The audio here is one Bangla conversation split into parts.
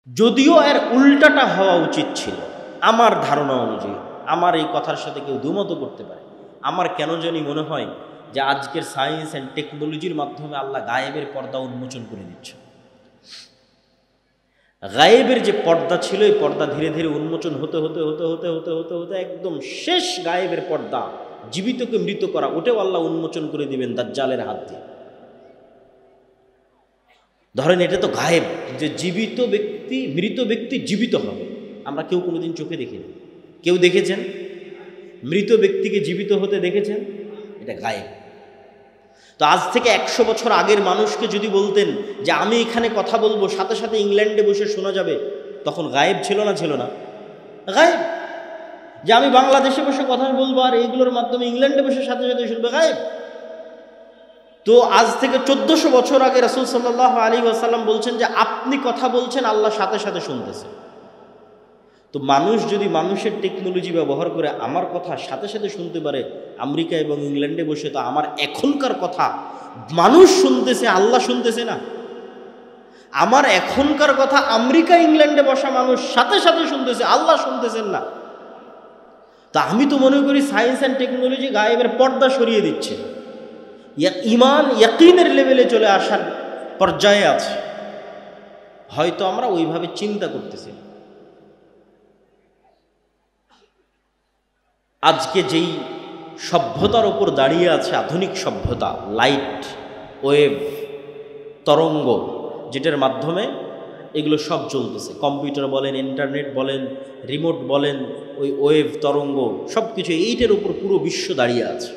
যদিও এর উল্টাটা হওয়া উচিত ছিল আমার ধারণা অনুযায়ী। আমার এই কথার সাথে কেউ দ্বিমত করতে পারে। আমার কেন জানি মনে হয় যে আজকের সায়েন্স অ্যান্ড টেকনোলজির মাধ্যমে আল্লাহ গায়েবের পর্দা উন্মোচন করে দিচ্ছে। গায়েবের যে পর্দা ছিল এই পর্দা ধীরে ধীরে উন্মোচন হতে হতে হতে হতে হতে হতে হতে একদম শেষ গায়েবের পর্দা, জীবিতকে মৃত করা, ওটাও আল্লাহ উন্মোচন করে দিবেন দাজ্জালের হাত দিয়ে। ধরেন এটা তো গায়েব, যে জীবিত ব্যক্তি মৃত ব্যক্তি জীবিত হবে, আমরা কেউ কোনোদিন চোখে দেখিনি। কেউ দেখেছেন মৃত ব্যক্তিকে জীবিত হতে দেখেছেন? এটা গায়েব। তো আজ থেকে 100 বছর আগের মানুষকে যদি বলতেন যে আমি এখানে কথা বলবো, সাথে সাথে ইংল্যান্ডে বসে শোনা যাবে, তখন গায়েব ছিল না? ছিল না গায়েব। যে আমি বাংলাদেশে বসে কথা বলবো আর এইগুলোর মাধ্যমে ইংল্যান্ডে বসে সাথে সাথে শুনবে, গায়েব। তো আজ থেকে 1400 বছর আগে রাসূল সাল্লাল্লাহু আলাইহি ওয়াসাল্লাম বলছেন যে আপনি কথা বলছেন, আল্লাহ সাথে সাথে শুনতেছে। তো মানুষ যদি মানুষের টেকনোলজি ব্যবহার করে আমার কথা সাথে সাথে শুনতে পারে আমেরিকা এবং ইংল্যান্ডে বসে, তো আমার এখনকার কথা মানুষ শুনতেছে, আল্লাহ শুনতেছে না? আমার এখনকার কথা আমেরিকা ইংল্যান্ডে বসা মানুষ সাথে সাথে শুনতেছে, আল্লাহ শুনতেছেন না? তা আমি তো মনে করি সায়েন্স অ্যান্ড টেকনোলজি গায়েবের পর্দা সরিয়ে দিচ্ছে, ঈমান ইয়াকিনের লেভেলে চলে আসার পর্যায়ে আছে। হয়তো আমরা ওইভাবে চিন্তা করতেছি। আজকে যেই সভ্যতার ওপর দাঁড়িয়ে আছে আধুনিক সভ্যতা, লাইট, ওয়েভ, তরঙ্গ, যেটার মাধ্যমে এগুলো সব চলতেছে, কম্পিউটার বলেন, ইন্টারনেট বলেন, রিমোট বলেন, ওই ওয়েভ, তরঙ্গ সব কিছু, এইটার উপর পুরো বিশ্ব দাঁড়িয়ে আছে।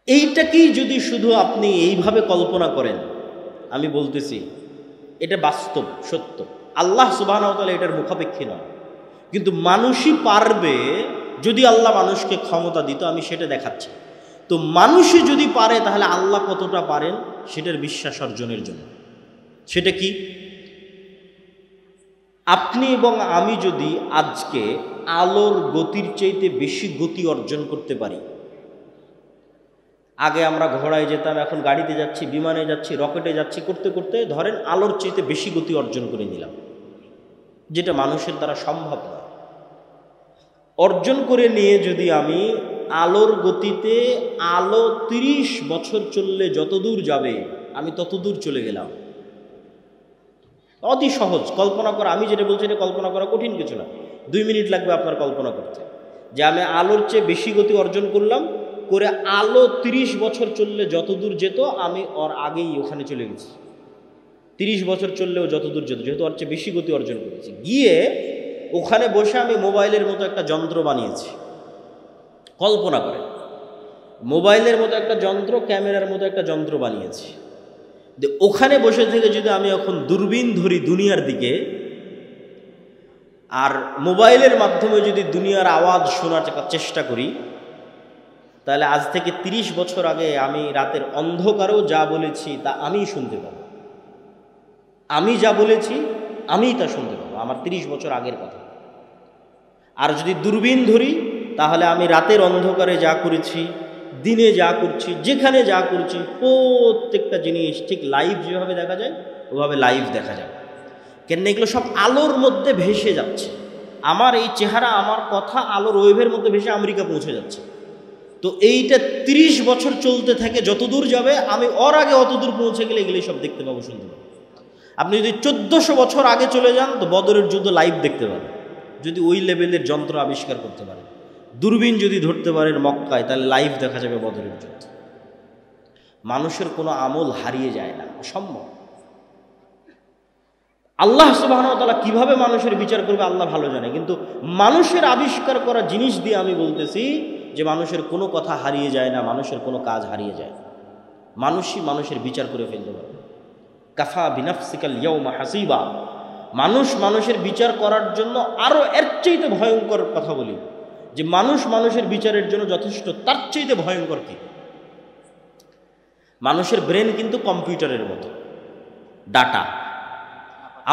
এইটাকেই যদি শুধু আপনি এইভাবে কল্পনা করেন, আমি বলতেছি এটা বাস্তব সত্য, আল্লাহ সুবহানাহু ওয়া তাআলা এটার মুখাপেক্ষী নয়। কিন্তু মানুষই পারবে, যদি আল্লাহ মানুষকে ক্ষমতা দিত, আমি সেটা দেখাচ্ছি। তো মানুষই যদি পারে, তাহলে আল্লাহ কতটা পারেন সেটার বিশ্বাস অর্জনের জন্য। সেটা কি? আপনি এবং আমি যদি আজকে আলোর গতির চাইতে বেশি গতি অর্জন করতে পারি, আগে আমরা ঘোড়ায় যেতাম, এখন গাড়িতে যাচ্ছি, বিমানে যাচ্ছি, রকেটে যাচ্ছি, করতে করতে ধরেন আলোর চাইতে বেশি গতি অর্জন করে নিলাম, যেটা মানুষের দ্বারা সম্ভব না। অর্জন করে নিয়ে যদি আমি আলোর গতিতে, আলো 30 বছর চললে যত দূর যাবে আমি তত দূর চলে গেলাম, অতি সহজ কল্পনা করা। আমি যেটা বলছি এটা কল্পনা করা কঠিন কিছু না, 2 মিনিট লাগবে আপনার কল্পনা করতে, যে আমি আলোর চেয়ে বেশি গতি অর্জন করলাম, করে আলো 30 বছর চললে যত দূর যেত আমি ওর আগেই ওখানে চলে গেছি। 30 বছর চললেও যত দূর যেত, যেহেতু ওর চেয়ে বেশি গতি অর্জন করেছি, গিয়ে ওখানে বসে আমি মোবাইলের মতো একটা যন্ত্র বানিয়েছি। কল্পনা করেন, মোবাইলের মতো একটা যন্ত্র, ক্যামেরার মতো একটা যন্ত্র বানিয়েছি। ওখানে বসে থেকে যদি আমি এখন দূরবীন ধরি দুনিয়ার দিকে, আর মোবাইলের মাধ্যমে যদি দুনিয়ার আওয়াজ শোনার চেষ্টা করি, তাহলে আজ থেকে 30 বছর আগে আমি রাতের অন্ধকারেও যা বলেছি তা আমিই শুনতে পাবো। আমি যা বলেছি আমিই তা শুনতে পাবো, আমার 30 বছর আগের কথা। আর যদি দূরবীন ধরি, তাহলে আমি রাতের অন্ধকারে যা করেছি, দিনে যা করছি, যেখানে যা করছি, প্রত্যেকটা জিনিস ঠিক লাইভ যেভাবে দেখা যায় ওভাবে লাইভ দেখা যাবে। কেন এগুলো সব আলোর মধ্যে ভেসে যাচ্ছে। আমার এই চেহারা, আমার কথা আলোর ওয়েভের মধ্যে ভেসে আমেরিকা পৌঁছে যাচ্ছে। তো এইটা 30 বছর চলতে থাকে, যত দূর যাবে আমি ওর আগে অত দূর পৌঁছে গেলে এগুলোই সব দেখতে পাবো, শুনতে পাবো। আপনি যদি 1400 বছর আগে চলে যান, তো বদরের যুদ্ধ লাইভ দেখতে পাবেন, যদি ওই লেভেলের যন্ত্র আবিষ্কার করতে পারেন। দূরবীন যদি ধরতে পারেন মক্কায়, তাহলে লাইভ দেখা যাবে বদরের যুদ্ধ। মানুষের কোনো আমল হারিয়ে যায় না, অসম্ভব। আল্লাহ সুবহানাহু ওয়া তাআলা কিভাবে মানুষের বিচার করবে আল্লাহ ভালো জানে, কিন্তু মানুষের আবিষ্কার করা জিনিস দিয়ে আমি বলতেছি যে মানুষের কোনো কথা হারিয়ে যায় না, মানুষের কোনো কাজ হারিয়ে যায় না। মানুষই মানুষের বিচার করে ফেলতে পারবে। কাফা বিনাফসিকাল ইয়াউমা হাসিবা। মানুষ মানুষের বিচার করার জন্য আরও এর চাইতে ভয়ঙ্কর কথা বলি, যে মানুষ মানুষের বিচারের জন্য যথেষ্ট, তার চাইতে ভয়ঙ্কর কি? মানুষের ব্রেন কিন্তু কম্পিউটারের মতো, ডাটা।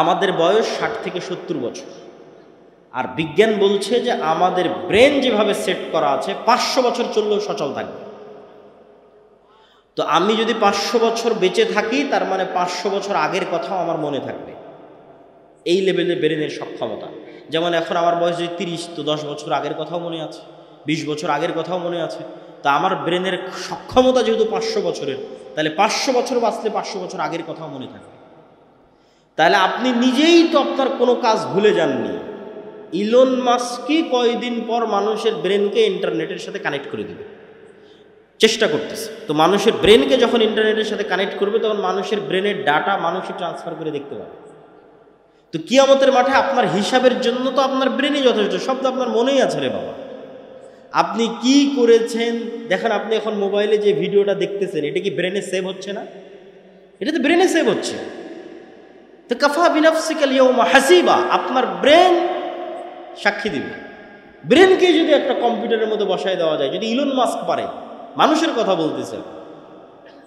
আমাদের বয়স 60 থেকে 70 বছর, আর বিজ্ঞান বলছে যে আমাদের ব্রেন যেভাবে সেট করা আছে 500 বছর চললেও সচল থাকবে। তো আমি যদি 500 বছর বেঁচে থাকি, তার মানে 500 বছর আগের কথাও আমার মনে থাকবে। এই লেভেলের ব্রেনের সক্ষমতা। যেমন এখন আমার বয়স যদি 30, তো 10 বছর আগের কথাও মনে আছে, 20 বছর আগের কথাও মনে আছে। তা আমার ব্রেনের সক্ষমতা যেহেতু 500 বছরের, তাহলে 500 বছর বাঁচলে 500 বছর আগের কথাও মনে থাকবে। তাহলে আপনি নিজেই তো আপনার কোনো কাজ ভুলে যাননি। ইলন মাস্কই কয়দিন পর মানুষের ব্রেনকে ইন্টারনেটের সাথে কানেক্ট করে দেবে, চেষ্টা করতেছে। তো মানুষের ব্রেনকে যখন ইন্টারনেটের সাথে কানেক্ট করবে, তখন মানুষের ব্রেনের ডাটা মানুষই ট্রান্সফার করে দেখতে পাবে। তো কিয়ামতের মাঠে আপনার হিসাবের জন্য তো আপনার ব্রেনই যথেষ্ট, সব তো আপনার মনেই আছে রে বাবা। আপনি কি করেছেন দেখেন, আপনি এখন মোবাইলে যে ভিডিওটা দেখতেছেন, এটা কি ব্রেনে সেভ হচ্ছে না? এটা তো ব্রেনে সেভ হচ্ছে। তো কাফা বিনাফসিকাল ইয়াউমা হাসিবা, আপনার ব্রেন সাক্ষী দিবে। ব্রেনকে যদি একটা কম্পিউটারের মধ্যে বসায় দেওয়া যায়, যদি ইলন মাস্ক পারে, মানুষের কথা বলতেছে,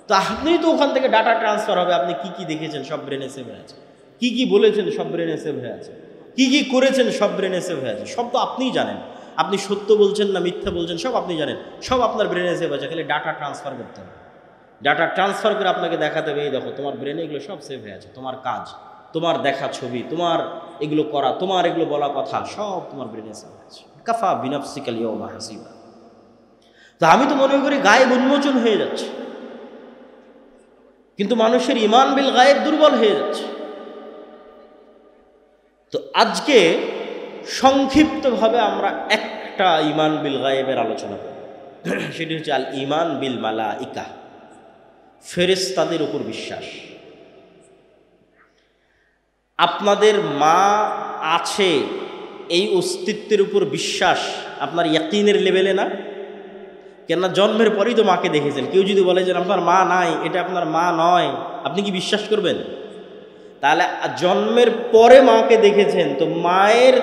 তো আপনি তো ওখান থেকে ডাটা ট্রান্সফার হবে। আপনি কি কি দেখেছেন সব ব্রেনে সেভ হয়ে আছে, কি কি বলেছেন সব ব্রেনে সেভ হয়ে আছে, কি কি করেছেন সব ব্রেনে সেভ হয়ে আছে। সব তো আপনিই জানেন, আপনি সত্য বলছেন না মিথ্যা বলছেন সব আপনি জানেন, সব আপনার ব্রেনে সেভ আছে। খালি ডাটা ট্রান্সফার করতে হবে। ডাটা ট্রান্সফার করে আপনাকে দেখাতে হবে, এই দেখো তোমার ব্রেনে এগুলো সব সেভ হয়ে আছে, তোমার কাজ, তোমার দেখা ছবি, তোমার এগুলো করা, তোমার এগুলো বলা কথা, সব তোমার ব্রেনে সেভ হয়ে আছে। কাফা বিনাফসিকাল ইয়াউমা হাসিবা। তো আমি তো মনে করি গায়েব উন্মোচন হয়ে যাচ্ছে, কিন্তু মানুষের ঈমান বিল গায়েব দুর্বল হয়ে যাচ্ছে। তো আজকে সংক্ষিপ্তভাবে আমরা একটা ঈমান বিল গায়েবের আলোচনা করব, সেটি হচ্ছে আল ঈমান বিল মালাইকা, ফেরেশতাদের উপর বিশ্বাস। আপনাদের মা আছে এই অস্তিত্বের উপর বিশ্বাস আপনার ইয়াকিনের লেভেলে না? কেননা জন্মের পরেই তো মাকে দেখেছেন। কেউ যদি বলে যে আপনার মা নাই, এটা আপনার মা নয়, আপনি কি বিশ্বাস করবেন? তাহলে জন্মের পরে মাকে দেখেছেন, তো মায়ের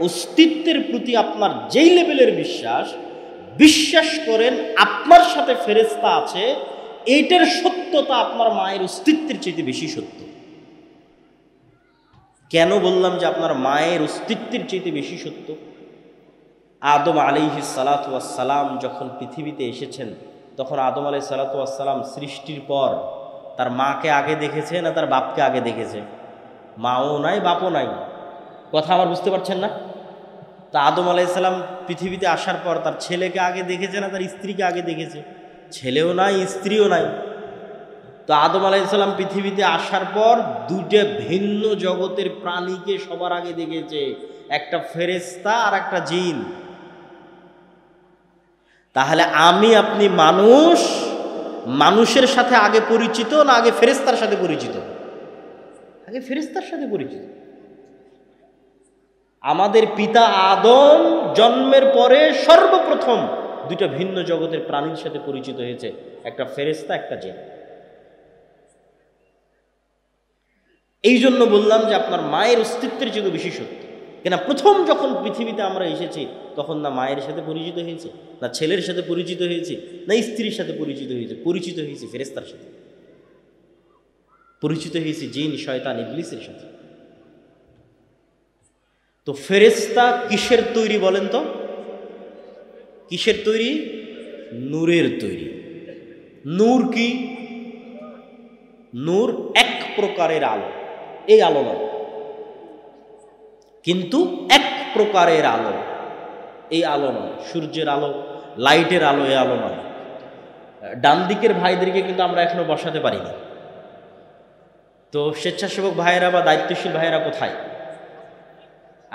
অস্তিত্বের প্রতি আপনার যেই লেভেলের বিশ্বাস করেন আপনার সাথে ফেরেশতা আছে, এইটার সত্যতা আপনার মায়ের অস্তিত্বের চাইতে বেশি সত্য। কেন বললাম যে আপনার মায়ের অস্তিত্বের চাইতে বেশি সত্য? আদম আলাইহিস সালাতু ওয়াস সালাম যখন পৃথিবীতে এসেছেন, তখন আদম আলাইহিস সালাতু ওয়াস সালাম সৃষ্টির পর তার মাকে আগে দেখেছে না তার বাপকে আগে দেখেছে? মাও নাই বাপও নাই। কথা আমার বুঝতে পারছেন না? তা আদম আলাইহিস সালাম পৃথিবীতে আসার পর তার ছেলেকে আগে দেখেছে না তার স্ত্রীকে আগে দেখেছে? ছেলেও নাই, স্ত্রীও নাই। তো আদম আলাইহিস সালাম পৃথিবীতে আসার পর দুটো ভিন্ন জগতের প্রাণীকে সবার আগে দেখেছে, একটা ফেরেশতা আর একটা জিন। তাহলে আমি আপনি মানুষের সাথে আগে পরিচিত না আগে ফেরেশতার সাথে পরিচিত? আগে ফেরেশতার সাথে পরিচিত। আমাদের পিতা আদম জন্মের পরে সর্বপ্রথম দুইটা ভিন্ন জগতের প্রাণীর সাথে পরিচিত হয়েছে, একটা ফেরেশতা একটা জিন। এই জন্য বললাম যে আপনার মায়ের অস্তিত্বের চেয়ে বেশি সত্য। কেন প্রথম যখন পৃথিবীতে আমরা এসেছি, তখন না মায়ের সাথে পরিচিত হয়েছে, না ছেলের সাথে পরিচিত হয়েছে, না স্ত্রীর সাথে পরিচিত হয়েছে। পরিচিত হয়েছে ফেরেশতার সাথে, পরিচিত হয়েছে জিন, শয়তান, ইবলিসের সাথে। তো ফেরেশতা কিসের তৈরি বলেন তো? কিসের তৈরি? নূরের তৈরি। নূর কি? নূর এক প্রকারের আলো, এই আলো নয়, কিন্তু এক প্রকারের আলো, এই আলো নয়। সূর্যের আলো, লাইটের আলো, এই আলো নয়। ডান দিকের ভাইদেরকে কিন্তু আমরা এখনো বসাতে পারিনি। তো স্বেচ্ছাসেবক ভাইয়েরা বা দায়িত্বশীল ভাইয়েরা কোথায়?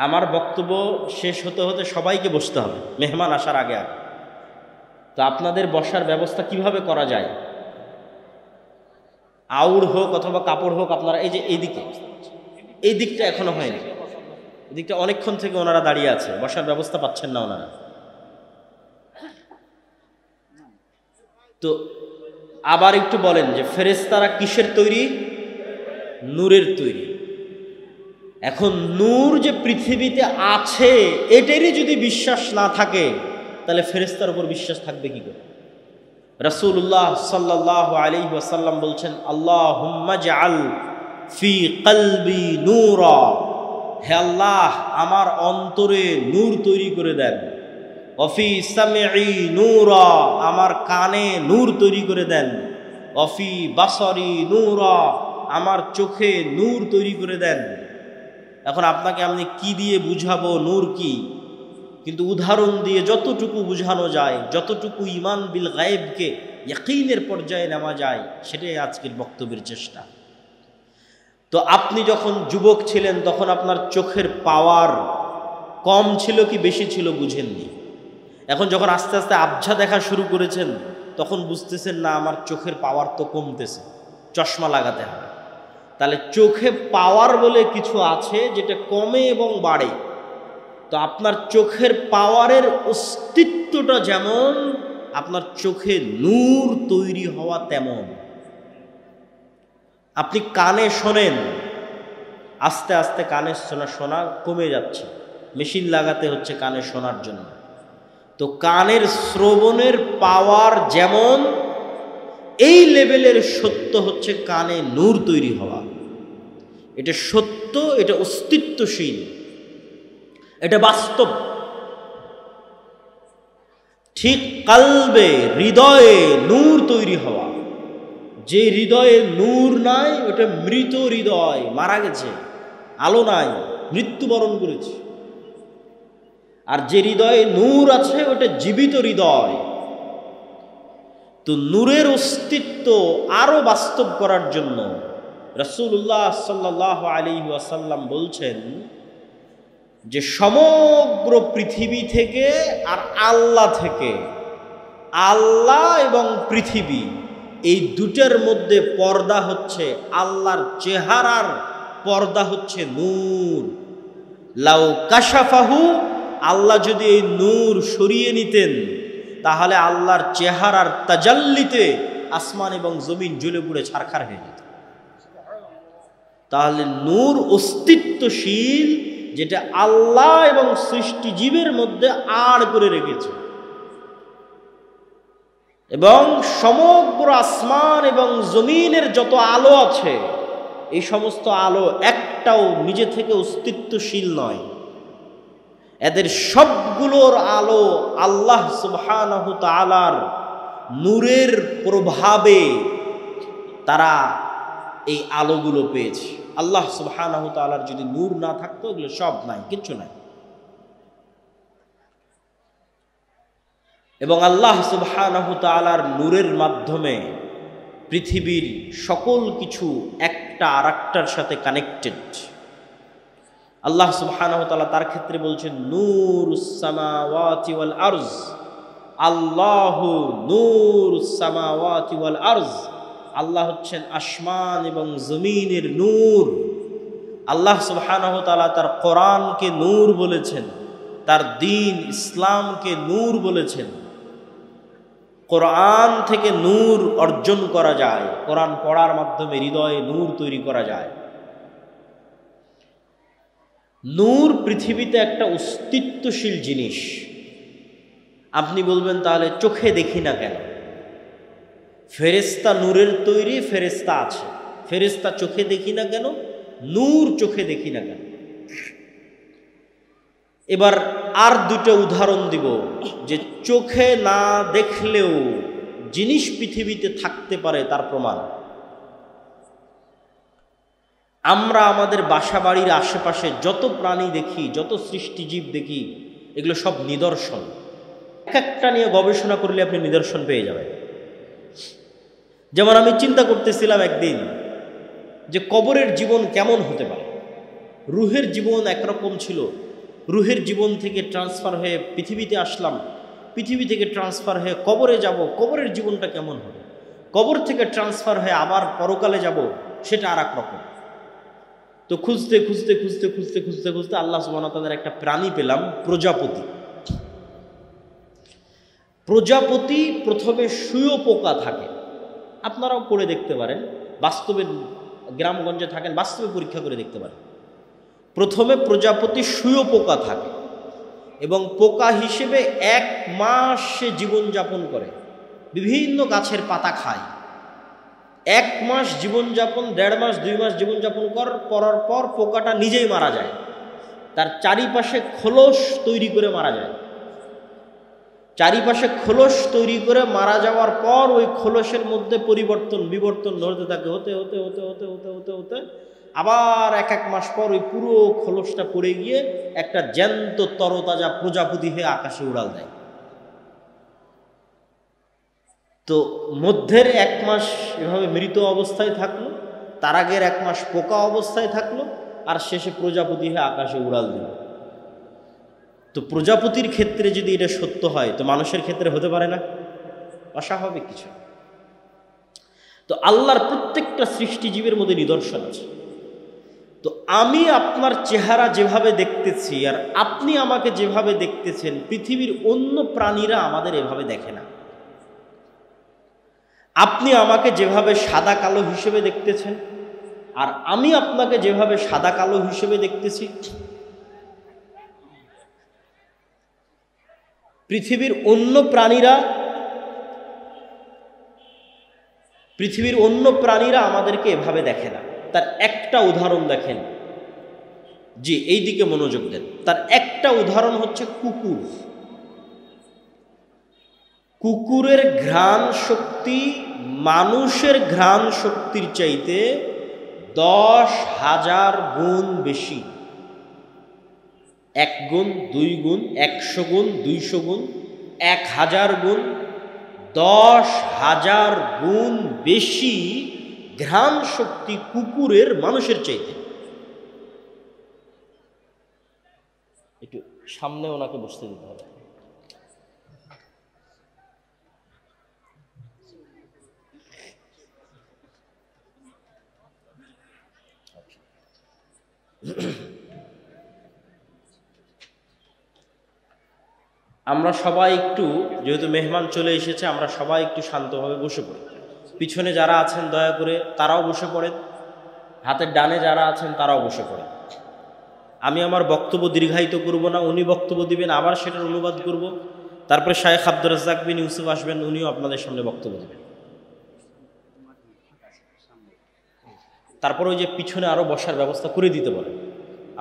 আমার বক্তব্য শেষ হতে হতে সবাইকে বসতে হবে মেহমান আসার আগে আগে। তো আপনাদের বসার ব্যবস্থা কিভাবে করা যায়? আউড় হোক অথবা কাপড় হোক, আপনারা এই যে এই দিকটা এখনো হয়নি, এই দিকটা অনেকক্ষণ থেকে ওনারা দাঁড়িয়ে আছে, বসার ব্যবস্থা পাচ্ছেন না ওনারা। তো আবার একটু বলেন যে ফেরেশতারা কিসের তৈরি? নূরের তৈরি। এখন নূর যে পৃথিবীতে আছে এটারই যদি বিশ্বাস না থাকে, তাহলে ফেরেশতার উপর বিশ্বাস থাকবে কি করে? রাসূলুল্লাহ সাল্লাল্লাহু আলাইহি ওয়াসাল্লাম বলছেন, আল্লাহুম্মা জাআল ফি কলবি নূরা, হে আল্লাহ আমার অন্তরে নূর তৈরি করে দেন। ওয়া ফি সামঈ নূরা, আমার কানে নূর তৈরি করে দেন। অফি বাসরি নূরা, আমার চোখে নূর তৈরি করে দেন। এখন আপনাকে আমি কি দিয়ে বুঝাবো নূর কি? কিন্তু উদাহরণ দিয়ে যতটুকু বুঝানো যায়, যতটুকু ঈমান বিল গায়েবকে ইয়াকিনের পর্যায়ে নেওয়া যায়, সেটাই আজকের বক্তব্যের চেষ্টা। তো আপনি যখন যুবক ছিলেন তখন আপনার চোখের পাওয়ার কম ছিল কি বেশি ছিল বুঝেননি। এখন যখন আস্তে আস্তে আবঝা দেখা শুরু করেছেন তখন বুঝতেছেন না আমার চোখের পাওয়ার তো কমতেছে, চশমা লাগাতে হবে। তাহলে চোখে পাওয়ার বলে কিছু আছে যেটা কমে এবং বাড়ে। তো আপনার চোখের পাওয়ারের অস্তিত্বটা যেমন, আপনার চোখে নূর তৈরি হওয়া তেমন। আপনি কানে শোনেন, আস্তে আস্তে কানে শোনা কমে যাচ্ছে, মেশিন লাগাতে হচ্ছে কানে শোনার জন্য। তো কানের শ্রবণের পাওয়ার যেমন, এই লেভেলের সত্য হচ্ছে কানে নূর তৈরি হওয়া। এটা সত্য, এটা অস্তিত্বশীল, এটা বাস্তব। ঠিক কালবে, হৃদয়ে নূর তৈরি হওয়া। যে হৃদয়ে নূর নাই ওটা মৃত হৃদয়, মারা গেছে, আলো নাই, মৃত্যুবরণ করেছে। আর যে হৃদয়ে নূর আছে ওটা জীবিত হৃদয়। তো নূরের অস্তিত্ব আরো বাস্তব করার জন্য রাসূলুল্লাহ সাল্লাল্লাহু আলাইহি ওয়াসাল্লাম বলছেন যে সমগ্র পৃথিবী থেকে আর আল্লাহ থেকে, আল্লাহ এবং পৃথিবী এই দুটার মধ্যে পর্দা হচ্ছে আল্লাহর চেহারার পর্দা হচ্ছে নূর। লাউ কাশাফাহু, আল্লাহ যদি এই নূর সরিয়ে নিতেন তাহলে আল্লাহর চেহারার তাজাল্লিতে আসমান এবং জমিন জ্বলে পুড়ে ছারখার হয়ে যেত। তাহলে নূর অস্তিত্বশীল, যেটা আল্লাহ এবং সৃষ্টিজীবের মধ্যে আড় করে রেখেছে। এবং সমগ্র আসমান এবং জমিনের যত আলো আছে, এই সমস্ত আলো একটাও নিজে থেকে অস্তিত্বশীল নয়। এদের সবগুলোর আলো আল্লাহ সুবহানাহু তাআলার নূরের প্রভাবে তারা এই আলোগুলো পেয়েছে। আল্লাহ সুবহানাহু তাআলার যদি নূর না থাকতো এগুলো সব নাই, কিচ্ছু নাই। এবং আল্লাহ সুবহানাহু তাআলার নূরের মাধ্যমে পৃথিবীর সকল কিছু একটা আরেকটার সাথে কানেক্টেড। আল্লাহ সুবহানাহু ওয়া তাআলা তার ক্ষেত্রে বলছেন নূরুস সামাওয়াতি ওয়াল আরজ, আল্লাহু নূরুস সামাওয়াতি ওয়াল আরজ। আল্লাহ হচ্ছেন আসমান এবং জমিনের নূর। আল্লাহ সুবহানাহু ওয়া তাআলা তার কোরআনকে নূর বলেছেন, তার দ্বীন ইসলামকে নূর বলেছেন। কোরআন থেকে নূর অর্জন করা যায়, কোরআন পড়ার মাধ্যমে হৃদয়ে নূর তৈরি করা যায়। নূর পৃথিবীতে একটা অস্তিত্বশীল জিনিস। আপনি বলবেন তাহলে চোখে দেখি না কেন? ফেরেশতা নূরের তৈরি, ফেরেশতা আছে, ফেরেশতা চোখে দেখি না কেন? নূর চোখে দেখি না কেন? এবার আর দুটো উদাহরণ দিব যে চোখে না দেখলেও জিনিস পৃথিবীতে থাকতে পারে তার প্রমাণ। আমরা আমাদের বাসা বাড়ির আশেপাশে যত প্রাণী দেখি, যত সৃষ্টিজীব দেখি, এগুলো সব নিদর্শন। এক একটা নিয়ে গবেষণা করলে আপনি নিদর্শন পেয়ে যাবেন। যেমন আমি চিন্তা করতেছিলাম একদিন যে কবরের জীবন কেমন হতে পারে। রুহের জীবন একরকম ছিল, রুহের জীবন থেকে ট্রান্সফার হয়ে পৃথিবীতে আসলাম, পৃথিবী থেকে ট্রান্সফার হয়ে কবরে যাব, কবরের জীবনটা কেমন হবে। কবর থেকে ট্রান্সফার হয়ে আবার পরকালে যাব, সেটা আর এক রকম। তো খুঁজতে খুঁজতে খুঁজতে খুঁজতে খুঁজতে খুঁজতে আল্লাহ সুবহানাহু ওয়া তাআলার একটা প্রাণী পেলাম, প্রজাপতি। প্রজাপতি প্রথমে শুঁয়োপোকা থাকে, আপনারাও করে দেখতে পারেন, বাস্তবে গ্রামগঞ্জে থাকেন, বাস্তবে পরীক্ষা করে দেখতে পারেন। প্রথমে প্রজাপতি শুঁয়োপোকা থাকে এবং পোকা হিসেবে 1 মাস সে জীবনযাপন করে, বিভিন্ন গাছের পাতা খায়। 1 মাস জীবনযাপন, 1.5 মাস 2 মাস জীবনযাপন করার পর পোকাটা নিজেই মারা যায়, তার চারিপাশে খোলস তৈরি করে মারা যায়। চারিপাশে খোলস তৈরি করে মারা যাওয়ার পর ওই খোলসের মধ্যে পরিবর্তন বিবর্তন হতে থাকে, হতে হতে হতে হতে হতে হতে হতে আবার এক এক মাস পর ওই পুরো খোলসটা পড়ে গিয়ে একটা জ্যান্ত তরতাজা প্রজাপতি হয়ে আকাশে উড়াল দেয়। তো মধ্যের এক মাস এভাবে মৃত অবস্থায় থাকলো, তার আগের এক মাস পোকা অবস্থায় থাকলো, আর শেষে প্রজাপতি হয়ে আকাশে উড়াল দিল। তো প্রজাপতির ক্ষেত্রে যদি এটা সত্য হয়, তো মানুষের ক্ষেত্রে হতে পারে না? অস্বাভাবিক কিছু। তো আল্লাহর প্রত্যেকটা সৃষ্টিজীবের মধ্যে নিদর্শন আছে। তো আমি আপনার চেহারা যেভাবে দেখতেছি আর আপনি আমাকে যেভাবে দেখতেছেন, পৃথিবীর অন্য প্রাণীরা আমাদের এভাবে দেখে না। আপনি আমাকে যেভাবে সাদা কালো হিসেবে দেখতেছেন আর আমি আপনাকে যেভাবে সাদা কালো হিসেবে দেখতেছি, পৃথিবীর অন্য প্রাণীরা আমাদেরকে এভাবে দেখে না। তার একটা উদাহরণ দেখেন, জি এই দিকে মনোযোগ দেন। তার একটা উদাহরণ হচ্ছে কুকুর। কুকুরের ঘ্রাণ শক্তি মানুষের ঘ্রাণ শক্তির চাইতে 10,000 গুণ বেশি। 1 গুণ, 2 গুণ, 100 গুণ, 200 গুণ, 1000 গুণ, 10,000 গুণ বেশি ঘ্রাণ শক্তি কুকুরের মানুষের চাইতে। একটু সামনে ওনাকে বসতে দিতে হবে। আমরা সবাই একটু, যেহেতু মেহমান চলে এসেছে, আমরা সবাই একটু শান্তভাবে বসে পড়ি। পিছনে যারা আছেন দয়া করে তারাও বসে পড়েন, হাতের ডানে যারা আছেন তারাও বসে পড়েন। আমি আমার বক্তব্য দীর্ঘায়িত করব না, উনি বক্তব্য দিবেন, আবার সেটার অনুবাদ করব, তারপরে শায়েখ আব্দুর রাজ্জাক বিন ইউসুফ আসবেন, উনিও আপনাদের সামনে বক্তব্য দেবেন। তারপর ওই যে পিছনে আরো বসার ব্যবস্থা করে দিতে বলে,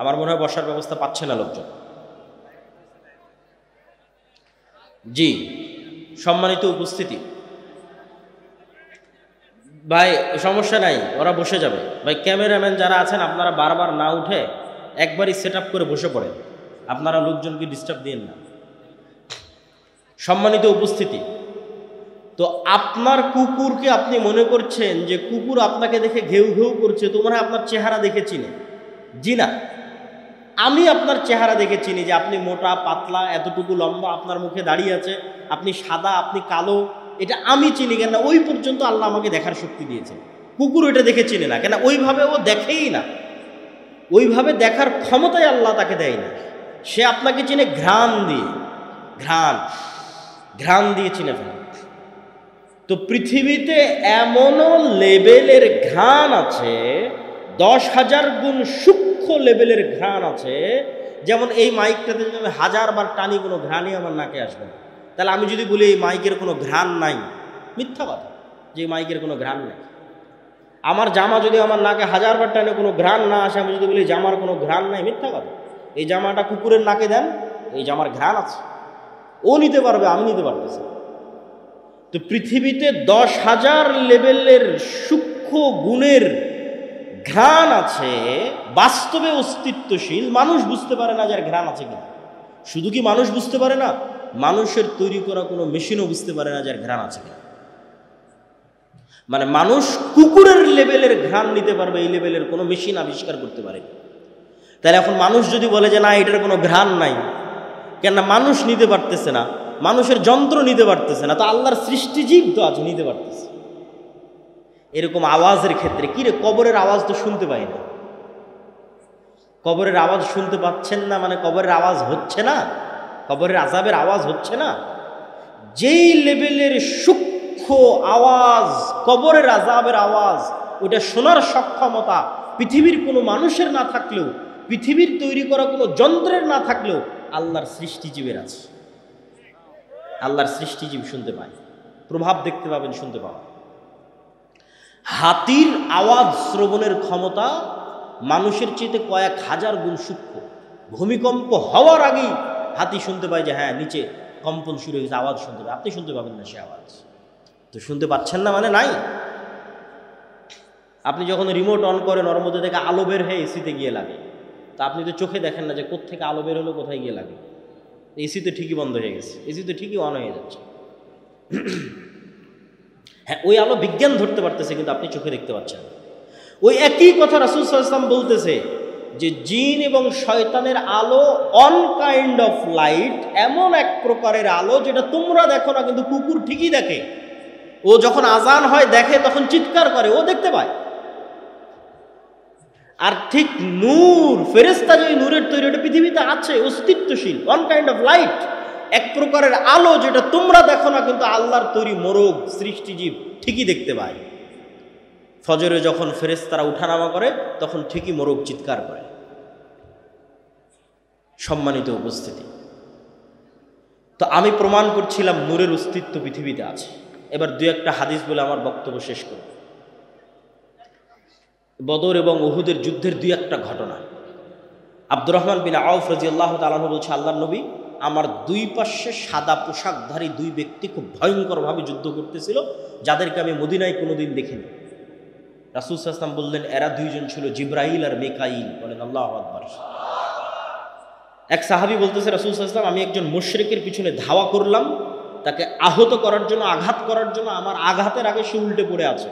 আমার মনে হয় বসার ব্যবস্থা পাচ্ছে না লোকজন। জি সম্মানিত উপস্থিতি, ভাই সমস্যা নাই, ওরা বসে যাবে। ভাই ক্যামেরাম্যান যারা আছেন আপনারা বারবার না উঠে একবারই সেট আপ করে বসে পড়েন, আপনারা লোকজনকে ডিস্টার্ব দিন না। সম্মানিত উপস্থিতি, তো আপনার কুকুরকে আপনি মনে করছেন যে কুকুর আপনাকে দেখে ঘেউ ঘেউ করছে, তো মনে হয় আপনার চেহারা দেখে চিনে। জি না, আমি আপনার চেহারা দেখে চিনি যে আপনি মোটা পাতলা, এতটুকু লম্বা, আপনার মুখে দাঁড়িয়ে আছে, আপনি সাদা, আপনি কালো, এটা আমি চিনি। কেন? ওই পর্যন্ত আল্লাহ আমাকে দেখার শক্তি দিয়েছে। কুকুর এটা দেখে চিনে না, কেন? ওইভাবে ও দেখেই না, ওইভাবে দেখার ক্ষমতাই আল্লাহ তাকে দেয় না। সে আপনাকে চিনে ঘ্রাণ দিয়ে, ঘ্রাণ দিয়ে চিনে ফেলে। তো পৃথিবীতে এমনও লেভেলের ঘ্রাণ আছে, 10,000 গুণ সূক্ষ্ম লেভেলের ঘ্রাণ আছে। যেমন এই মাইকটাতে যদি আমি 1000 বার টানি, কোনো ঘ্রাণই আমার নাকে আসবে না। তাহলে আমি যদি বলি এই মাইকের কোনো ঘ্রাণ নাই, মিথ্যা কথা, যে মাইকের কোনো ঘ্রাণ নাই। আমার জামা যদি আমার নাকে 1000 বার টানে কোনো ঘ্রাণ না আসে, আমি যদি বলি জামার কোনো ঘ্রাণ নাই, মিথ্যা কথা। এই জামাটা কুকুরের নাকে দেন, এই জামার ঘ্রাণ আছে, ও নিতে পারবে, আমি নিতে পারতেছি। তো পৃথিবীতে 10,000 লেভেলের সূক্ষ্ম গুণের ঘ্রাণ আছে, বাস্তবে অস্তিত্বশীল। মানুষ বুঝতে পারে না যার ঘ্রাণ আছে কিনা। শুধু কি মানুষ বুঝতে পারে না, মানুষের তৈরি করা কোনো মেশিনও বুঝতে পারে না যার ঘ্রাণ আছে কিনা। মানে মানুষ কুকুরের লেভেলের ঘ্রাণ নিতে পারবে, এই লেভেলের কোনো মেশিন আবিষ্কার করতে পারে। তাহলে এখন মানুষ যদি বলে যে না এটার কোনো ঘ্রাণ নাই, কেন? মানুষ নিতে পারতেছে না, মানুষের যন্ত্র নিতে পারতেছে না, তো আল্লাহর সৃষ্টিজীব তো আছে, নিতে পারতেছে। এরকম আওয়াজের ক্ষেত্রে কি রে, কবরের আওয়াজ তো শুনতে পাই না। কবরের আওয়াজ শুনতে পাচ্ছেন না মানে কবরের আওয়াজ হচ্ছে না, কবরের আযাবের আওয়াজ হচ্ছে না। যেই লেভেলের সূক্ষ্ম আওয়াজ কবরের আযাবের আওয়াজ, ওটা শোনার সক্ষমতা পৃথিবীর কোনো মানুষের না থাকলেও, পৃথিবীর তৈরি করা কোনো যন্ত্রের না থাকলেও আল্লাহর সৃষ্টিজীবের আছে। আল্লাহর সৃষ্টিজীব শুনতে পায়, প্রভাব দেখতে পাবেন, শুনতে পাবেন। হাতির আওয়াজ শ্রবণের ক্ষমতা মানুষের চেয়ে কয়েক হাজার গুণ সূক্ষ্ম। ভূমিকম্প হওয়ার আগেই হাতি শুনতে পায় যে হ্যাঁ নিচে কম্পন শুরু হয়ে গেছে, আওয়াজ শুনতে পাবে, আপনি শুনতে পাবেন না সে আওয়াজ। তো শুনতে পাচ্ছেন না মানে নাই। আপনি যখন রিমোট অন করেন ওর মধ্যে থেকে আলো বের হয়ে এসিতে গিয়ে লাগে, তা আপনি তো চোখে দেখেন না যে কোত্থেকে আলো বের হলো, কোথায় গিয়ে লাগে। এসি তো ঠিকই বন্ধ হয়ে গেছে, এসি তো ঠিকই অন হয়ে যাচ্ছে। হ্যাঁ, ওই আলো বিজ্ঞান ধরতে পারতেছে, কিন্তু আপনি চোখে দেখতে পাচ্ছেন। ওই একই কথা রাসূল সাল্লাল্লাহু আলাইহি ওয়াসাল্লাম বলতেছে যে জিন এবং শয়তানের আলো অন কাইন্ড অফ লাইট, এমন এক প্রকারের আলো যেটা তোমরা দেখো না, কিন্তু কুকুর ঠিকই দেখে। ও যখন আজান হয় দেখে, তখন চিৎকার করে, ও দেখতে পায়। আর ঠিক নূর, ফেরেশতা যে নূরের তৈরি, ওটা পৃথিবীতে আছে, অস্তিত্বশীল, ওয়ান কাইন্ড অফ লাইট, এক প্রকারের আলো যেটা তোমরা দেখো না, কিন্তু আল্লাহর তৈরি মোরগ সৃষ্টিজীব ঠিকই দেখতে পায়। ফজরে যখন ফেরেশতারা উঠানামা করে, তখন ঠিকই মোরগ চিৎকার করে। সম্মানিত উপস্থিতি, তো আমি প্রমাণ করছিলাম নূরের অস্তিত্ব পৃথিবীতে আছে। এবার দুই একটা হাদিস বলে আমার বক্তব্য শেষ করব। বদর এবং উহুদের যুদ্ধের দুই একটা ঘটনা। আব্দুর রহমান বিন আউফ রাদিয়াল্লাহু তাআলা আনহু বলছে, আল্লাহর নবী, আমার দুই পাশে সাদা পোশাকধারী দুই ব্যক্তি খুব ভয়ঙ্করভাবে যুদ্ধ করতেছিল, যাদেরকে আমি মদিনায় কোনোদিন দেখিনি। রাসূল সাল্লাল্লাহু আলাইহি ওয়াসাল্লাম বললেন, এরা দুইজন ছিল জিবরাইল আর মিকাইল। বলেন আল্লাহু আকবার। এক সাহাবী বলতেছে, রাসূল সাল্লাল্লাহু আলাইহি ওয়াসাল্লাম, আমি একজন মুশরিকের পিছনে ধাওয়া করলাম, তাকে আহত করার জন্য, আঘাত করার জন্য। আমার আঘাতের আগে সে উল্টে পড়ে আছে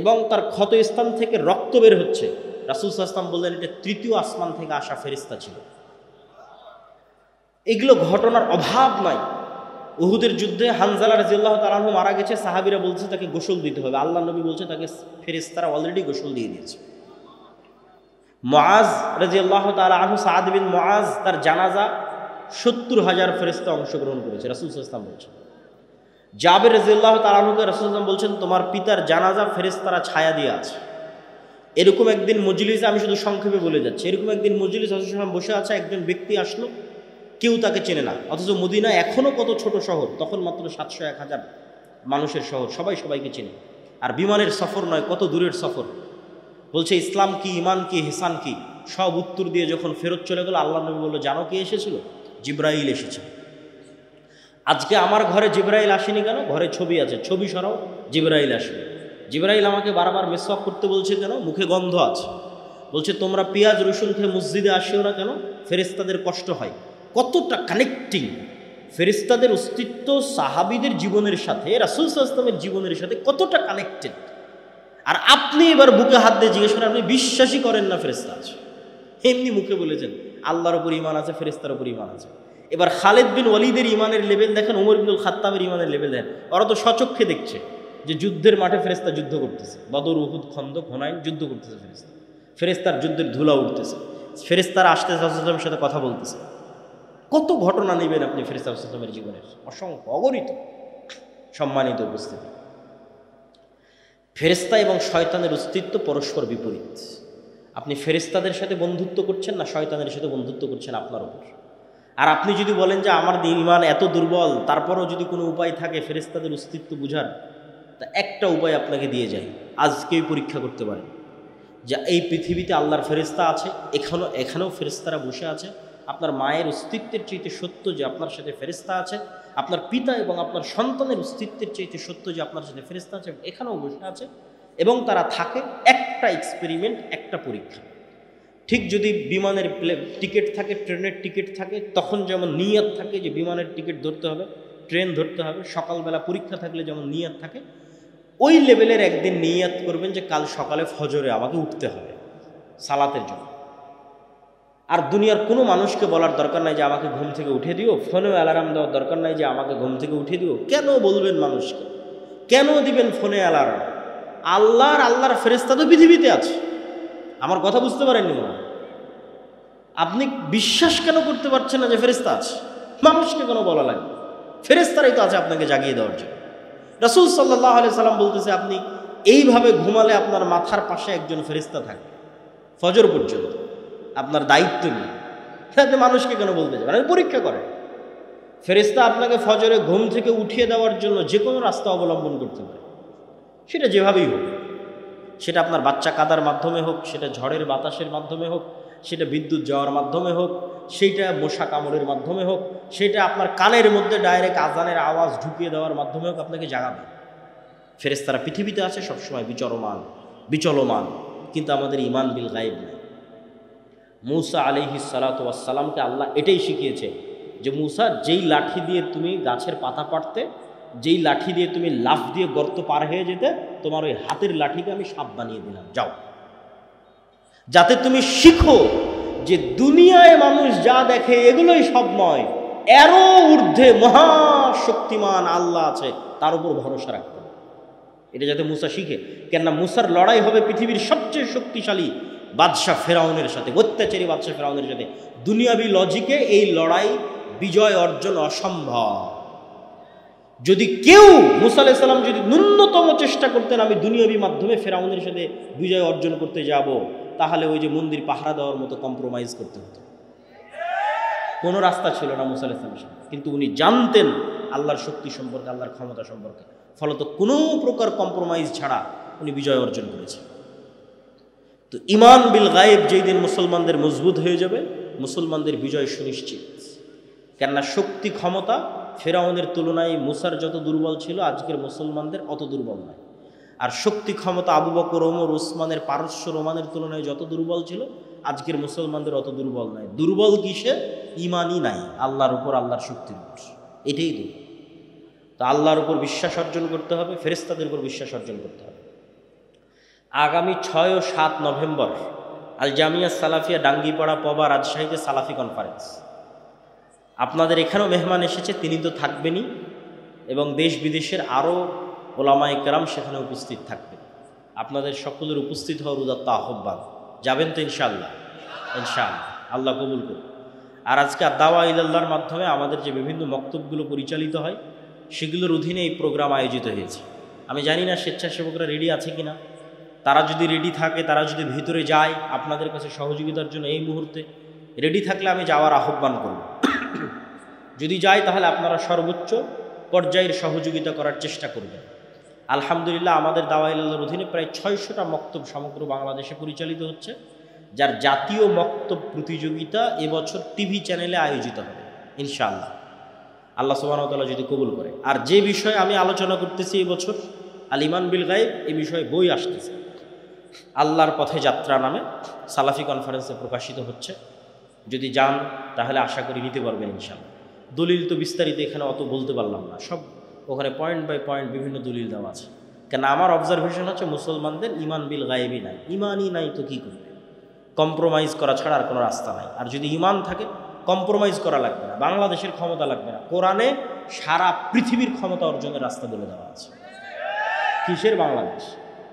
এবং তার ক্ষত স্থান থেকে রক্ত বের হচ্ছে। রাসূল সাল্লাল্লাহু আলাইহি ওয়াসাল্লাম বললেন, এটা তৃতীয় আসমান থেকে আসা ফেরেশতা ছিল। এগুলো ঘটনার অভাব নাই। উহুদের যুদ্ধে হানজালা রাদিয়াল্লাহু তাআলা আনহু মারা গেছে, সাহাবীরা বলছে তাকে গোসল দিতে হবে। আল্লাহ নবী বলছে তাকে ফেরেশতারা অলরেডি গোসল দিয়ে দিয়েছে। মুআজ রাদিয়াল্লাহু তাআলা আনহু, সাদ বিন মুআজ, তার জানাজা ৭০,০০০ ফেরেশতা অংশগ্রহণ করেছে, রাসূল সাল্লাল্লাহু আলাইহি ওয়াসাল্লাম বলছেন। জাবের রাদিয়াল্লাহু তাআলা আনহুকে রাসূল সাল্লাল্লাহু আলাইহি ওয়াসাল্লাম বলছেন, তোমার পিতার জানাজা ফেরেশতারা ছায়া দিয়ে আছে। এরকম একদিন মজলিসে, আমি শুধু সংক্ষেপে বলে যাচ্ছি, এরকম একদিন মজলিস রাসূল সাল্লাল্লাহু আলাইহি ওয়াসাল্লাম বসে আছে, একজন ব্যক্তি আসলো, কেউ তাকে চেনে না, অথচ মদিনা এখনও কত ছোট শহর, তখন মাত্র ৭০০-১০০০ মানুষের শহর, সবাই সবাইকে চেনে। আর বিমানের সফর নয়, কত দূরের সফর। বলছে ইসলাম কি, ইমান কি, হিসান কি, সব উত্তর দিয়ে যখন ফেরত চলে গেল, আল্লাহ নবী বলল, জানো কে এসেছিল? জিবরাইল এসেছে। আজকে আমার ঘরে জিবরাইল আসেনি কেন? ঘরে ছবি আছে, ছবি সরাও, জিবরাইল আসবে। জিবরাইল আমাকে বারবার মিসওয়াক করতে বলছে কেন? মুখে গন্ধ আছে। বলছে তোমরা পেঁয়াজ রসুন খেয়ে মসজিদে আসিও না কেন? ফেরেশতাদের কষ্ট হয়। কতটা কানেক্টিং ফেরেশতাদের অস্তিত্ব সাহাবীদের জীবনের সাথে, রাসূল সাল্লাল্লাহু আলাইহি ওয়াসাল্লামের জীবনের সাথে কতটা কানেক্টেড। আর আপনি এবার বুকে হাত দিয়ে জিজ্ঞেস করেন, আপনি বিশ্বাসই করেন না ফেরেশতা আছে? এমনি মুখে বলেছেন আল্লাহর উপর ঈমান আছে, ফেরেশতার উপর ঈমান আছে। এবার খালিদ বিন ওয়ালিদের ঈমানের লেভেল দেখেন, ওমর ইবনুল খাত্তাবের ঈমানের লেভেল দেখেন। ওরা তো স্বচক্ষে দেখছে যে যুদ্ধের মাঠে ফেরেশতা যুদ্ধ করতেছে, বদর, উহুদ, খন্দক, হুনাইন যুদ্ধ করতেছে ফেরেশতা। ফেরেশতার যুদ্ধের ধুলা উঠতেছে, ফেরেশতারা আসতে রাসূল সাল্লাল্লাহু আলাইহি ওয়াসাল্লামের সাথে কথা বলতেছে। কত ঘটনা নেবেন আপনি ফেরেশতা সাল্লাল্লাহু আলাইহি ওয়াসাল্লামের জীবনের, অসংখ্য, অগণিত। সম্মানিত উপস্থিতি, ফেরেশতা এবং শয়তানের অস্তিত্ব পরস্পর বিপরীত। আপনি ফেরেশতাদের সাথে বন্ধুত্ব করছেন না শয়তানের সাথে বন্ধুত্ব করছেন আপনার উপর। আর আপনি যদি বলেন যে আমার ঈমান এত দুর্বল, তারপরও যদি কোনো উপায় থাকে ফেরেশতাদের অস্তিত্ব বুঝার, তা একটা উপায় আপনাকে দিয়ে যায়। আজকেই পরীক্ষা করতে পারেন যে এই পৃথিবীতে আল্লাহর ফেরেশতা আছে, এখানেও ফেরেশতারা বসে আছে। আপনার মায়ের অস্তিত্বের চাইতে সত্য যে আপনার সাথে ফেরেশতা আছে, আপনার পিতা এবং আপনার সন্তানের অস্তিত্বের চাইতে সত্য যে আপনার সাথে ফেরেশতা আছে, এখানেও বসে আছে এবং তারা থাকে। একটা এক্সপেরিমেন্ট, একটা পরীক্ষা। ঠিক যদি বিমানের টিকিট থাকে, ট্রেনের টিকিট থাকে, তখন যেমন নিয়ত থাকে যে বিমানের টিকিট ধরতে হবে, ট্রেন ধরতে হবে, সকালবেলা পরীক্ষা থাকলে যেমন নিয়ত থাকে, ওই লেভেলের একদিন নিয়ত করবেন যে কাল সকালে ফজরে আমাকে উঠতে হবে সালাতের জন্য। আর দুনিয়ার কোনো মানুষকে বলার দরকার নাই যে আমাকে ঘুম থেকে উঠে দিও, ফোনেও অ্যালার্ম দেওয়ার দরকার নাই যে আমাকে ঘুম থেকে উঠে দিও। কেন বলবেন মানুষকে? কেন দিবেন ফোনে অ্যালার্ম? আল্লাহর ফেরেশতা তো পৃথিবীতে আছে। আমার কথা বুঝতে পারেননি মনে হয়? আপনি বিশ্বাস কেন করতে পারছেন না যে ফেরেশতা আছে? মানুষকে কেন বলা লাগবে? ফেরেশতারাই তো আছে আপনাকে জাগিয়ে দেওয়ার জন্য। রাসূল সাল্লাল্লাহু আলাইহি সাল্লাম বলতেছে, আপনি এইভাবে ঘুমালে আপনার মাথার পাশে একজন ফেরেশতা থাকবে ফজর পর্যন্ত, আপনার দায়িত্ব নেই। আপনি মানুষকে কেন বলতে যাবেন? পরীক্ষা করেন। ফেরেশতা আপনাকে ফজরে ঘুম থেকে উঠিয়ে দেওয়ার জন্য যে কোনো রাস্তা অবলম্বন করতে পারে, সেটা যেভাবেই হোক। সেটা আপনার বাচ্চা কাদার মাধ্যমে হোক, সেটা ঝড়ের বাতাসের মাধ্যমে হোক, সেটা বিদ্যুৎ যাওয়ার মাধ্যমে হোক, সেইটা মশা কামড়ের মাধ্যমে হোক, সেটা আপনার কানের মধ্যে ডাইরেক্ট আজানের আওয়াজ ঢুকিয়ে দেওয়ার মাধ্যমে হোক, আপনাকে জাগাবে। ফেরেশতারা পৃথিবীতে আছে সবসময় বিচলমান, কিন্তু আমাদের ঈমান বিল গায়ব নেই। মূসা আলাইহিস সালাতু ওয়াস সালামকে আল্লাহ এটাই শিখিয়েছে যে মূসা, যেই লাঠি দিয়ে তুমি গাছের পাতা পাড়তে, যেই লাঠি দিয়ে তুমি লাফ দিয়ে গর্ত পার হয়ে যেতে, তোমার ওই হাতের লাঠিকে আমি সাপ বানিয়ে দিলাম, যাও, যাতে তুমি শিখো যে দুনিয়ায় মানুষ যা দেখে এগুলোই সব নয়, এরও ঊর্ধ্বে মহাশক্তিমান আল্লাহ আছে, তার উপর ভরসা রাখতে হবে। এটা যাতে মূসা শিখে। কেননা মূসার লড়াই হবে পৃথিবীর সবচেয়ে শক্তিশালী বাদশাহ ফেরাউনের সাথে, অত্যাচারী বাদশাহ ফেরাউনের সাথে। দুনিয়াবি লজিকে এই লড়াই বিজয় অর্জন অসম্ভব। যদি কেউ, মূসা আলাইহিস সালাম যদি ন্যূনতম চেষ্টা করতেন আমি দুনিয়াবি মাধ্যমে ফেরাউনের সাথে বিজয় অর্জন করতে যাব, তাহলে ওই যে মন্দির পাহারা দেওয়ার মতো কম্প্রোমাইজ করতে হতো। কোনো রাস্তা ছিল না মূসা আলাইহিস সালামের সাথে, কিন্তু উনি জানতেন আল্লাহর শক্তি সম্পর্কে, আল্লাহর ক্ষমতা সম্পর্কে, ফলত কোনো প্রকার কম্প্রোমাইজ ছাড়া উনি বিজয় অর্জন করেছেন। তো ঈমান বিল গায়েব যেই দিন মুসলমানদের মজবুত হয়ে যাবে, মুসলমানদের বিজয় সুনিশ্চিত। কেননা শক্তি ক্ষমতা ফেরাউনের তুলনায় মূসার যত দুর্বল ছিল, আজকের মুসলমানদের অত দুর্বল নয়। আর শক্তি ক্ষমতা আবু বকর, ওমর, উসমানের, পারস্য রোমানের তুলনায় যত দুর্বল ছিল, আজকের মুসলমানদের অত দুর্বল নয়। দুর্বল কিসে? ঈমানই নাই আল্লাহর উপর, আল্লাহর শক্তির উপর, এটাই দুর্বল। তো আল্লাহর উপর বিশ্বাস অর্জন করতে হবে, ফেরেশতাদের উপর বিশ্বাস অর্জন করতে হবে। আগামী 6 ও 7 নভেম্বর আল জামিয়া সালাফিয়া ডাঙ্গিপাড়া পবা রাজশাহীতে সালাফি কনফারেন্স। আপনাদের এখানেও মেহমান এসেছে, তিনি তো থাকবেনই, এবং দেশ বিদেশের আরও ওলামায়ে কেরাম সেখানে উপস্থিত থাকবেন। আপনাদের সকলের উপস্থিত হওয়ার উদাত্ত আহ্বান। যাবেন তো ইনশাআল্লাহ? ইনশাআল্লাহ, আল্লাহ কবুল করুন। আর আজকে দাওয়া ইলাল্লাহর মাধ্যমে আমাদের যে বিভিন্ন মক্তবগুলো পরিচালিত হয়, সেগুলোর অধীনে এই প্রোগ্রাম আয়োজিত হয়েছে। আমি জানি না স্বেচ্ছাসেবকরা রেডি আছে কিনা। তারা যদি রেডি থাকে, তারা যদি ভিতরে যায় আপনাদের কাছে সহযোগিতার জন্য, এই মুহূর্তে রেডি থাকলে আমি যাওয়ার আহ্বান করব। যদি যায় তাহলে আপনারা সর্বোচ্চ পর্যায়ের সহযোগিতা করার চেষ্টা করবেন। আলহামদুলিল্লাহ, আমাদের দাওয়া ইলাল্লাহর অধীনে প্রায় 600টা মক্তব সমগ্র বাংলাদেশে পরিচালিত হচ্ছে, যার জাতীয় মক্তব প্রতিযোগিতা এবছর টিভি চ্যানেলে আয়োজিত হবে ইনশাআল্লাহ, আল্লাহ সুবহানাহু ওয়া তাআলা যদি কবুল করে। আর যে বিষয়ে আমি আলোচনা করতেছি এবছর, আল ঈমান বিল গায়ব, এই বিষয়ে বই আসতেছে, আল্লাহর পথে যাত্রা নামে সালাফি কনফারেন্সে প্রকাশিত হচ্ছে। যদি যান তাহলে আশা করি নিতে পারবেন ইনশাআল্লাহ। দলিল তো বিস্তারিত এখানে অত বলতে পারলাম না, সব ওখানে পয়েন্ট বাই পয়েন্ট বিভিন্ন দলিল দেওয়া আছে। কেন আমার অবজারভেশন হচ্ছে মুসলমানদের ঈমান বিল গায়েবই নাই। ঈমানই নাই তো কী করবে? কম্প্রোমাইজ করা ছাড়া আর কোনো রাস্তা নাই। আর যদি ঈমান থাকে, কম্প্রোমাইজ করা লাগবে না, বাংলাদেশের ক্ষমতা লাগবে না, কোরআনে সারা পৃথিবীর ক্ষমতা অর্জনের রাস্তা বলে দেওয়া আছে। কিসের বাংলাদেশ?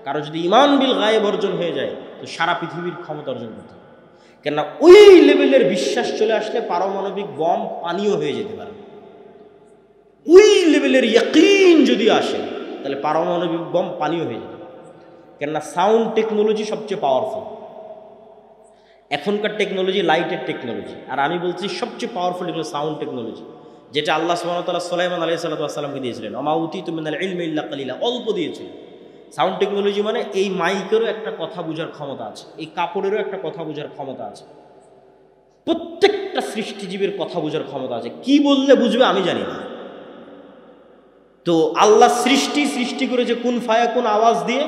কারো যদি ঈমান বিল গায়েব অর্জন হয়ে যায়, তো সারা পৃথিবীর ক্ষমতা অর্জন করতে হবে। কেননা ওই লেভেলের বিশ্বাস চলে আসলে পারমাণবিক বম পানিও হয়ে যেতে পারে। ওই লেভেলের ইয়াকিন যদি আসে, তাহলে পারমাণবিক বম পানিও হয়ে যেতে পারে। কেননা সাউন্ড টেকনোলজি সবচেয়ে পাওয়ারফুল। এখনকার টেকনোলজি লাইটের টেকনোলজি, আর আমি বলছি সবচেয়ে পাওয়ারফুল এগুলো সাউন্ড টেকনোলজি, যেটা আল্লাহ সুবহানাহু ওয়া তাআলা সুলাইমান আলাইহিস সালামকে দিয়েছিলেন। ওমা উতীতু মিনাল ইলমি ইল্লা কালিলা, অল্প দিয়েছিলেন। সাউন্ড টেকনোলজি মানে এই মাইকেরও একটা কথা বোঝার ক্ষমতা আছে, এই কাপড়েরও একটা কথা বোঝার ক্ষমতা আছে, প্রত্যেকটা সৃষ্টিজীবের কথা বোঝার ক্ষমতা আছে। কি বললে বুঝবে আমি জানি না। তো আল্লাহ সৃষ্টি করেছে কুন ফায়াকুন আওয়াজ দিয়ে।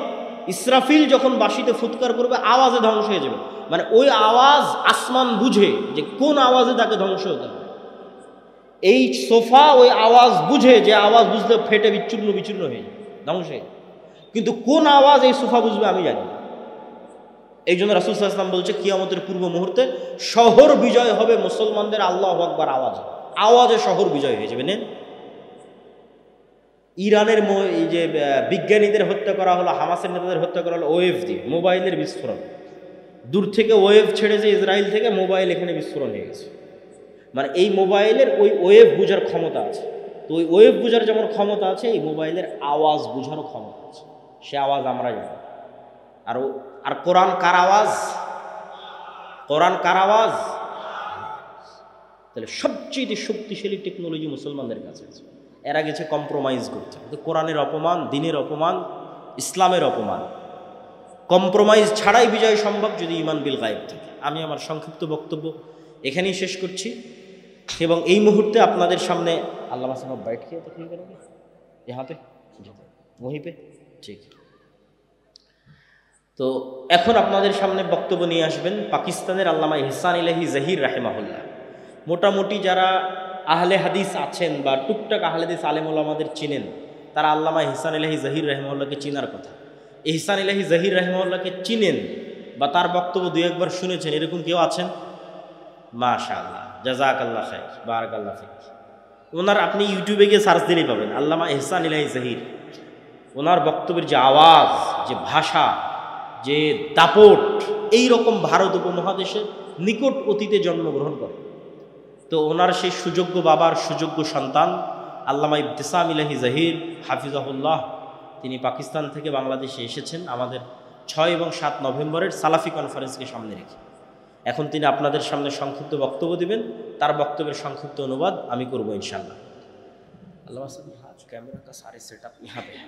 ইসরাফিল যখন বাঁশিতে ফুৎকার করবে, আওয়াজে ধ্বংস হয়ে যাবে, মানে ওই আওয়াজ আসমান বুঝে যে কোন আওয়াজে তাকে ধ্বংস হতে হবে। এই সোফা ওই আওয়াজ বুঝে, যে আওয়াজ বুঝলে ফেটে বিচ্ছিন্ন হয়ে যায়, ধ্বংস হয়ে যায়। কিন্তু কোন আওয়াজ এই সোফা বুঝবে আমি জানি না। এই জন্য রাসূল সাল্লাল্লাহু আলাইহি ওয়াসাল্লাম বলছে কিয়ামতের পূর্ব মুহূর্তে শহর বিজয় হবে মুসলমানদের আল্লাহু আকবার আওয়াজে শহর বিজয় হয়ে যাবে। নেন, ইরানের এই যে বিজ্ঞানীদের হত্যা করা হলো, হামাসের নেতাদের হত্যা করা হলো ওয়েভ দিয়ে, মোবাইলের বিস্ফোরণ। দূর থেকে ওয়েভ ছেড়েছে ইসরায়েল থেকে, মোবাইল এখানে বিস্ফোরণ হয়ে গেছে। মানে এই মোবাইলের ওই ওয়েভ বোঝার ক্ষমতা আছে। তো ওই ওয়েভ বোঝার যেমন ক্ষমতা আছে, এই মোবাইলের আওয়াজ বোঝারও ক্ষমতা আছে। সে আওয়াজ আমরা জানি। আর কোরআন কার আওয়াজ? কোরআন কার আওয়াজ? তাহলে সবচেয়ে শক্তিশালী টেকনোলজি মুসলমানদের কাছে আছে। এরা গেছে কম্প্রোমাইজ করতে। কোরআনের অপমান, দিনের অপমান, ইসলামের অপমান। কম্প্রোমাইজ ছাড়াই বিজয় সম্ভব যদি ঈমান বিল গায়েব থাকে। আমি আমার সংক্ষিপ্ত বক্তব্য এখানেই শেষ করছি এবং এই মুহূর্তে আপনাদের সামনে আল্লামা সাহেব बैठ के तकरीर करेंगे यहाँ पे वहीं पे ঠিক। তো এখন আপনাদের সামনে বক্তব্য নিয়ে আসবেন পাকিস্তানের আল্লামা ইহসান ইলাহি জহির রাহিমাহুল্লাহ। মোটামুটি যারা আহলে হাদিস আছেন বা টুকটাক আহলে হাদিস আলেম ওলামাদের চিনেন, তারা আল্লামা ইহসান ইলাহি জহির রাহিমাহুল্লাহকে চিনার কথা। ইহসান ইলাহি জহির রাহিমাহুল্লাহকে চিনেন বা তার বক্তব্য দুই একবার শুনেছেন, এরকম কেউ আছেন? মাশাআল্লাহ, জাযাকাল্লাহ খাইর, বারাকাল্লাহ ফিক। ওনার আপনি ইউটিউবে গিয়ে সার্চ দিলেই পাবেন আল্লামা ইহসান ইলাহি জহির। ওনার বক্তব্যের যে আওয়াজ, যে ভাষা, যে দাপট, এই রকম ভারত উপমহাদেশের নিকট অতীতে জন্মগ্রহণ করে। তো ওনার সেই সুযোগ্য বাবার সুযোগ্য সন্তান আল্লামা ইবতিসাম ইলাহি জহির হাফিজাহুল্লাহ, তিনি পাকিস্তান থেকে বাংলাদেশে এসেছেন আমাদের 6 এবং 7 নভেম্বরের সালাফি কনফারেন্সকে সামনে রেখে। এখন তিনি আপনাদের সামনে সংক্ষিপ্ত বক্তব্য দিবেন, তার বক্তব্যের সংক্ষিপ্ত অনুবাদ আমি করব ইনশাআল্লাহ। আল্লামা সাহেব হাজ ক্যামেরা का सारे सेटअप यहाँ पे है।